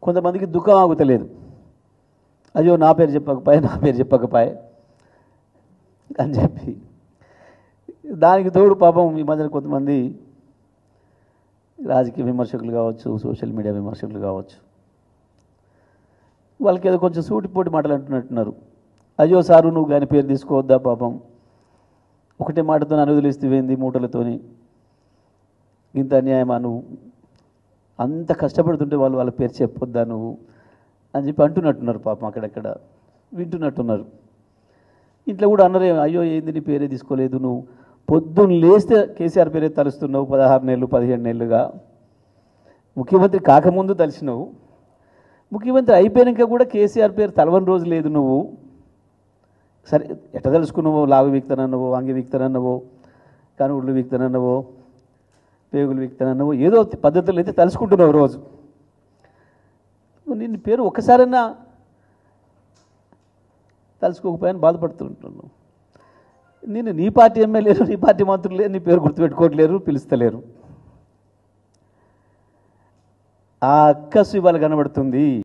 కొంతమందికి దుఃఖం ఆగుతలేదు. అయ్యో నా పేరు చెప్పకపోయే అని చెప్పి దానికి తోడు పాపం ఈ మధ్యన కొంతమంది రాజకీయ విమర్శకులు కావచ్చు, సోషల్ మీడియా విమర్శకులు కావచ్చు, వాళ్ళకి ఏదో కొంచెం సూటిపోటి మాటలు అంటున్నట్టున్నారు. అయ్యో సారు నువ్వు కానీ పేరు తీసుకోవద్దా, పాపం ఒకటే మాటతో అనువదిలిస్తేవేంది మూటలతోని, ఇంత అన్యాయమా, నువ్వు అంత కష్టపడుతుంటే వాళ్ళ పేరు చెప్పొద్దా నువ్వు అని చెప్పి అంటున్నట్టున్నారు. పాపం అక్కడక్కడ వింటున్నట్టున్నారు. ఇంట్లో కూడా అన్నరే, అయ్యో ఏంది నీ పేరే తీసుకోలేదు, నువ్వు పొద్దున్న లేస్తే కేసీఆర్ పేరే తలుస్తున్నావు, 16 నెలలు 15 నెలలుగా ముఖ్యమంత్రి కాకముందు తలిసినావు, ముఖ్యమంత్రి అయిపోయాక కూడా కేసీఆర్ పేరు తలవని రోజు లేదు. నువ్వు సరే ఎట్ట తెలుసుకున్నావో, లాగు వీక్తానన్నావో, అంగి వీక్తానన్నావో, కనుగుళ్ళు వీక్తానన్నావో, పేగులు వీక్తానన్నావో, ఏదో పద్ధతులు అయితే తలుసుకుంటున్నావు రోజు. నిన్ను పేరు ఒక్కసారన్నా తలుసుకోకపోయాని బాధపడుతుంటున్నావు. నేను నీ పార్టీ ఎమ్మెల్యేలు, నీ పార్టీ మంత్రులు లేరు, నీ పేరు గుర్తుపెట్టుకోవట్లేరు, పిలుస్తలేరు. ఆ అక్కసు ఇవాళ కనబడుతుంది.